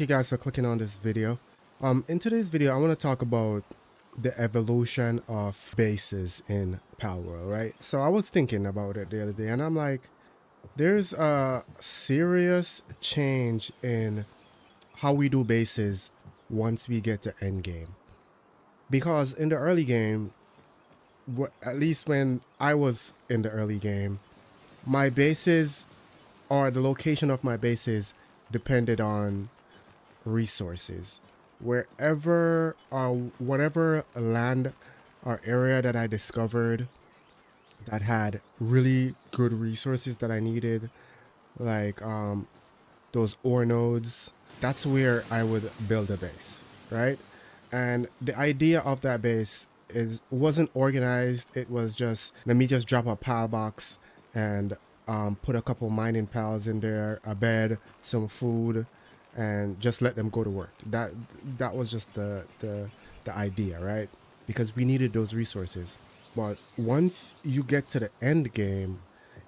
you guys for clicking on this video. In today's video, I want to talk about the evolution of bases in Palworld, right? So I was thinking about it the other day, and I'm like, there's a serious change in how we do bases once we get to endgame. Because in the early game, at least when I was in the early game, my bases or the location of my bases depended on resources. Wherever or whatever land or area that I discovered that had really good resources that I needed, like those ore nodes, that's where I would build a base, right? And the idea of that base wasn't organized. It was just, let me just drop a pal box and put a couple mining pals in there, a bed, some food, and just let them go to work. That was just the idea, right? Because we needed those resources. But once you get to the end game,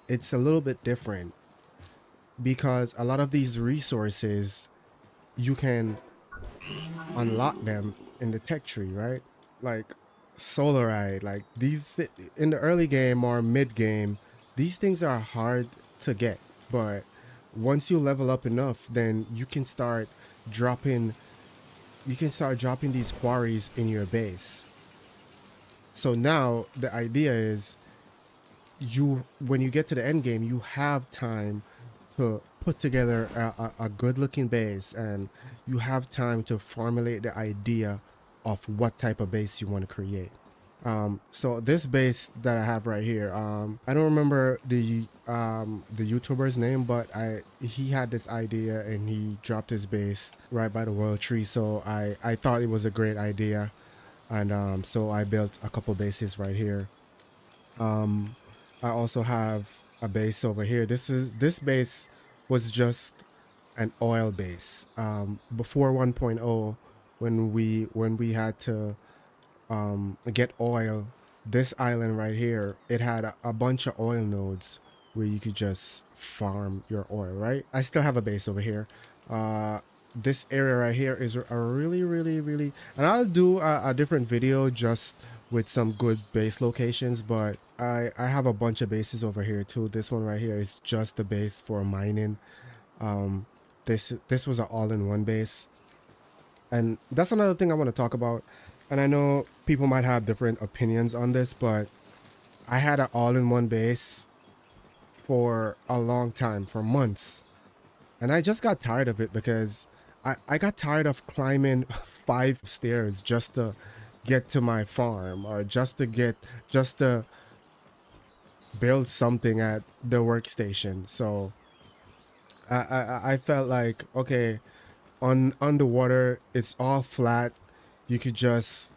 it's a little bit different because a lot of these resources you can unlock them in the tech tree, right? Like solarite, like in the early game or mid game, these things are hard to get. But once you level up enough, then dropping you can start dropping these quarries in your base. So now the idea is, when you get to the end game, you have time to put together a good looking base, and you have time to formulate the idea of what type of base you want to create. So this base that I have right here, I don't remember the YouTuber's name, but he had this idea and he dropped his base right by the world tree. So I thought it was a great idea, and so I built a couple bases right here. I also have a base over here. This base was just an oil base. Before 1.0, when we had to get oil, this island right here, it had a bunch of oil nodes where you could just farm your oil, right? I still have a base over here. This area right here is a really, and I'll do a different video just with some good base locations, but I have a bunch of bases over here too. This one right here is just the base for mining. This was an all-in-one base, and that's another thing I want to talk about. And I know people might have different opinions on this, but I had an all-in-one base for a long time, for months, and I just got tired of it because I got tired of climbing 5 stairs just to get to my farm, or just to build something at the workstation. So I felt like, okay, on underwater it's all flat. You could just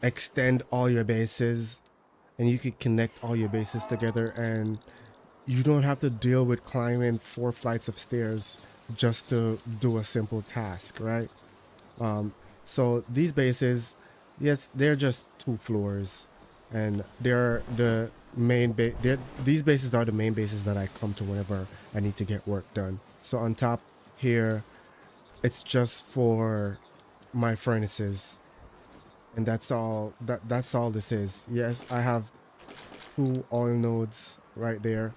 extend all your bases, and you could connect all your bases together, and you don't have to deal with climbing 4 flights of stairs just to do a simple task, right? So these bases, yes, they're just 2 floors, and they're the these bases are the main bases that I come to whenever I need to get work done. So on top here, it's just for my furnaces, and that's all this is. Yes, I have 2 oil nodes right there,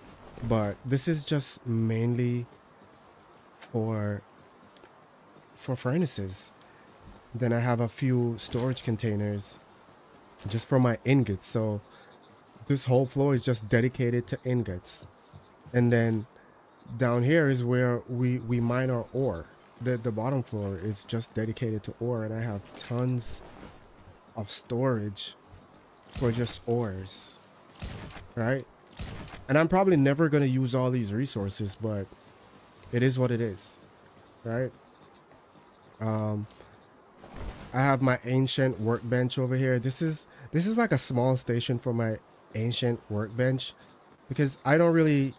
but this is just mainly for furnaces. Then I have a few storage containers just for my ingots. So this whole floor is just dedicated to ingots. And then down here is where we mine our ore. The bottom floor is just dedicated to ore, and I have tons of storage for just ores, right? And I'm probably never gonna use all these resources, but it is what it is, right? I have my ancient workbench over here. This is like a small station for my ancient workbench, because I don't really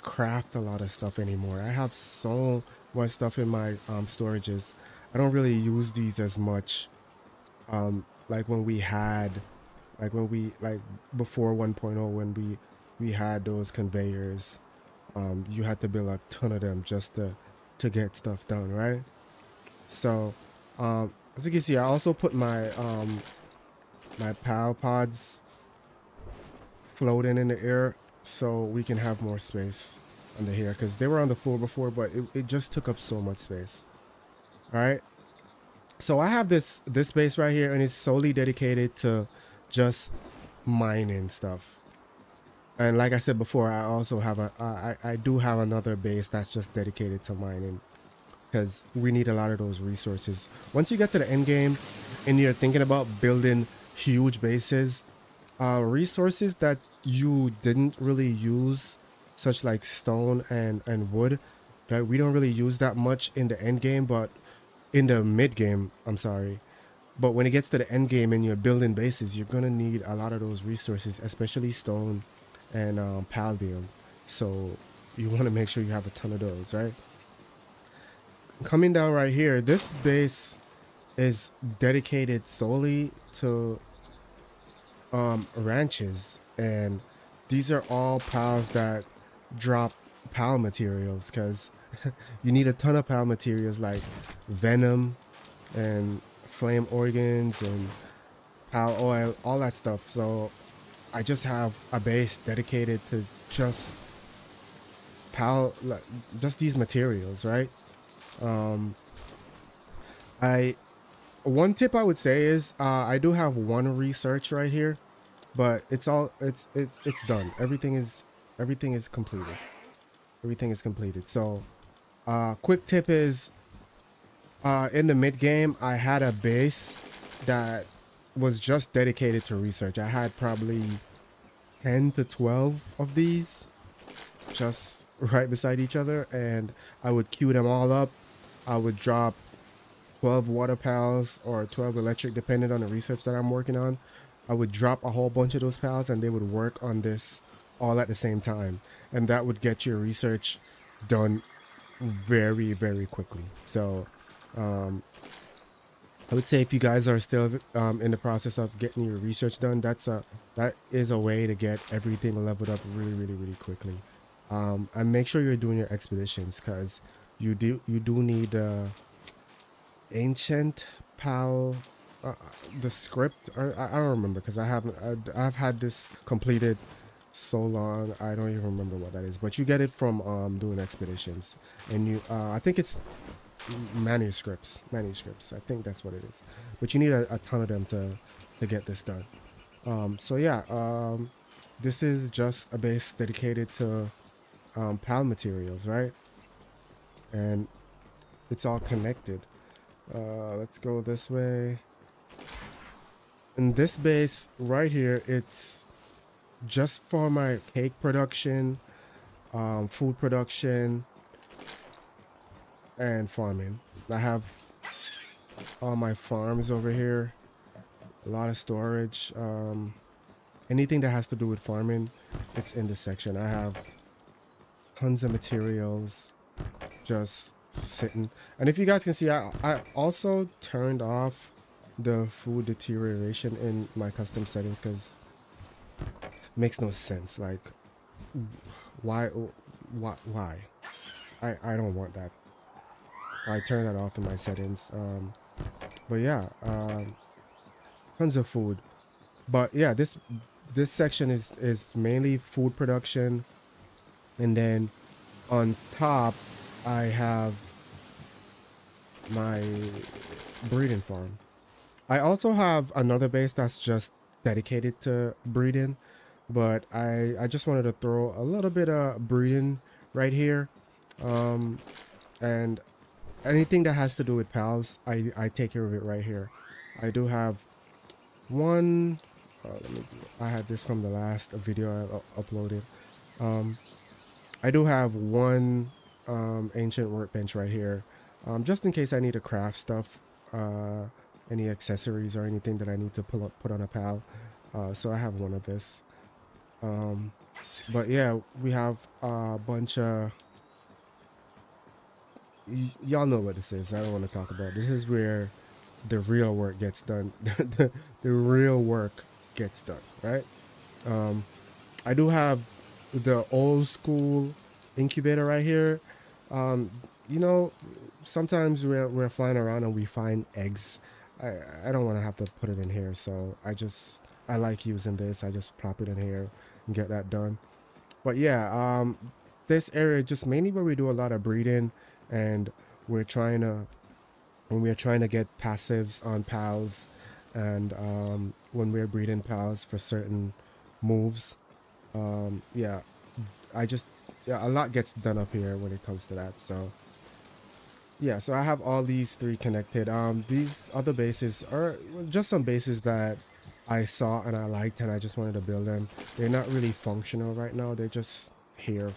craft a lot of stuff anymore. I have so much stuff in my storages. I don't really use these as much. Like when we had, like before 1.0, when we had those conveyors. you had to build a ton of them just to get stuff done, right? So as you can see, I also put my PAL pods floating in the air so we can have more space under here, because they were on the floor before, but it just took up so much space. All right, so I have this base right here, and it's solely dedicated to just mining stuff. And like I said before, I also have I do have another base that's just dedicated to mining, because we need a lot of those resources. Once you get to the end game and you're thinking about building huge bases, resources that you didn't really use, such like stone and wood, that we don't really use that much in the end game, but in the mid game, I'm sorry. But when it gets to the end game and you're building bases, you're gonna need a lot of those resources, especially stone and palladium. So you want to make sure you have a ton of those, right? Coming down right here, this base is dedicated solely to ranches, and these are all pals that drop pal materials, because you need a ton of pal materials like venom and flame organs and pal oil, all that stuff. So I just have a base dedicated to just pal, like, just these materials, right? I One tip I would say is I do have one research right here, but it's done. Everything is completed. Everything is completed. So quick tip is in the mid game I had a base that was just dedicated to research. I had probably 10 to 12 of these just right beside each other, and I would queue them all up. I would drop 12 water pals or 12 electric, depending on the research that I'm working on. I would drop a whole bunch of those pals and they would work on this all at the same time. And that would get your research done very, very quickly. So I would say if you guys are still in the process of getting your research done, that is a way to get everything leveled up really, really, really quickly. And make sure you're doing your expeditions, because you do need ancient pal, the script, or I don't remember, because I've had this completed so long I don't even remember what that is, but you get it from doing expeditions, and you I think it's manuscripts, I think that's what it is, but you need a ton of them to get this done. So yeah, this is just a base dedicated to pal materials, right? And it's all connected. Let's go this way. In this base right here, it's just for my cake production, food production, and farming. I have all my farms over here, a lot of storage. Anything that has to do with farming, it's in this section. I have tons of materials just sitting. And if you guys can see, I also turned off the food deterioration in my custom settings, because it makes no sense. Like, why why I don't want that. I turn that off in my settings. But yeah, tons of food. But yeah, this section is mainly food production, and then on top I have my breeding farm. I also have another base that's just dedicated to breeding, but I just wanted to throw a little bit of breeding right here. And anything that has to do with pals, I take care of it right here. I do have one, I had this from the last video I uploaded. I do have one ancient workbench right here, just in case I need to craft stuff, any accessories or anything that I need to put on a pal. So I have one of this. But yeah, we have a bunch of, y'all know what this is. I don't want to talk about it. This is where the real work gets done. The real work gets done, right? I do have the old school incubator right here. Um, you know, sometimes we're flying around and we find eggs. I don't want to have to put it in here, so I like using this. I just plop it in here and get that done. But yeah, this area just mainly where we do a lot of breeding, and we're trying to when we're trying to get passives on pals, and when we're breeding pals for certain moves. Yeah, I just yeah, a lot gets done up here when it comes to that. So yeah, so I have all these three connected. These other bases are just some bases that I saw and I liked, and I just wanted to build them. They're not really functional right now. They're just here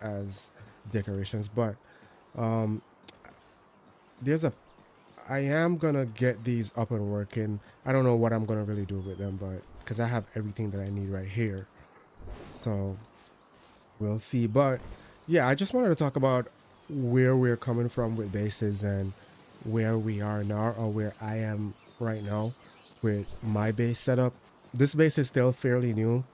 as decorations. But there's a I am gonna get these up and working. I don't know what I'm gonna really do with them, but because I have everything that I need right here, so we'll see. But yeah, I just wanted to talk about where we're coming from with bases and where we are now, or where I am right now with my base setup. This base is still fairly new,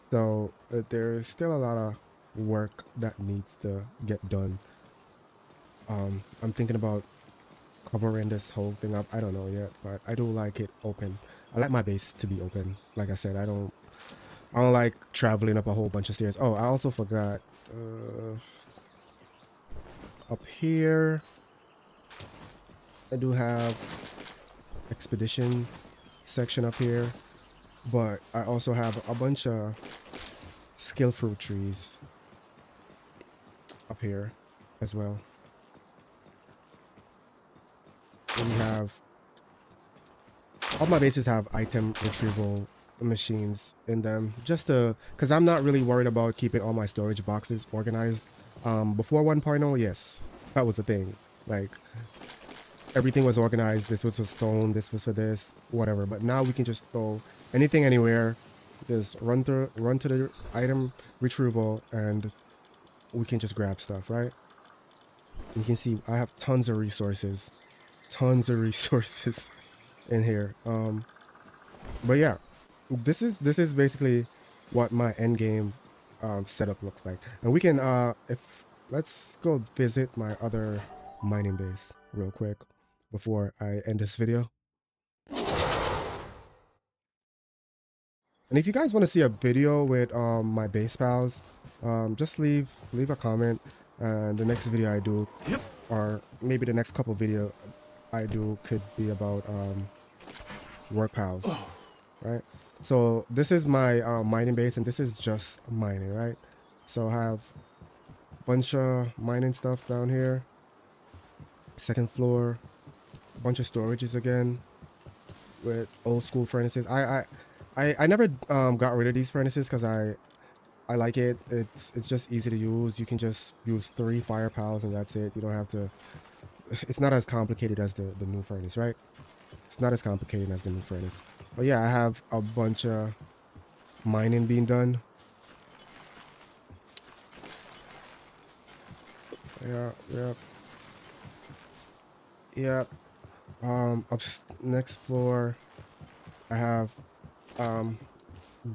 so there's still a lot of work that needs to get done. I'm thinking about covering this whole thing up. I don't know yet, but I do like it open. I like my base to be open. Like I said, I don't like traveling up a whole bunch of stairs. Oh, I also forgot up here I do have expedition section up here, but I also have a bunch of skill fruit trees up here as well. And we have all my bases have item retrieval machines in them, just to because I'm not really worried about keeping all my storage boxes organized. Before 1.0, yes, that was the thing. Like everything was organized. This was for stone, this was for this, whatever. But now we can just throw anything anywhere. Just run to the item retrieval, and we can just grab stuff, right? You can see I have tons of resources in here. But yeah, this is basically what my end game setup looks like, and we can if let's go visit my other mining base real quick before I end this video. And if you guys want to see a video with my base pals, just leave a comment, and the next video I do, or maybe the next couple video I do, could be about work pals, right? So this is my mining base, and this is just mining, right? So I have a bunch of mining stuff down here, second floor, a bunch of storages again with old school furnaces. I never got rid of these furnaces because I like it. It's just easy to use. You can just use 3 fire pals and that's it. You don't have to. It's not as complicated as the new furnace, right? It's not as complicated as the new furnace. But yeah, I have a bunch of mining being done. Yeah, yeah, yeah. Next floor, I have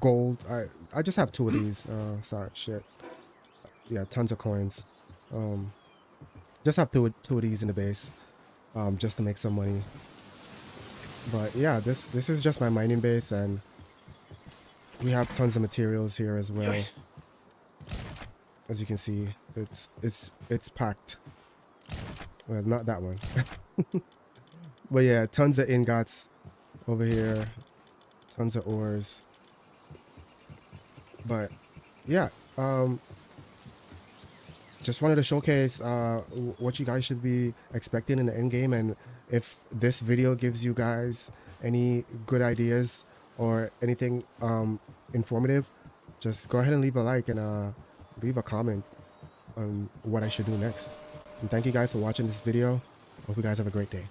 gold. I just have 2 of these. Sorry, shit. Yeah, tons of coins. Just have two of these in the base, just to make some money. But yeah, this is just my mining base, and we have tons of materials here as well. As you can see, it's packed. Well, not that one. But yeah, tons of ingots over here, tons of ores. But yeah, just wanted to showcase what you guys should be expecting in the end game, and if this video gives you guys any good ideas or anything informative, just go ahead and leave a like and leave a comment on what I should do next. And thank you guys for watching this video. Hope you guys have a great day.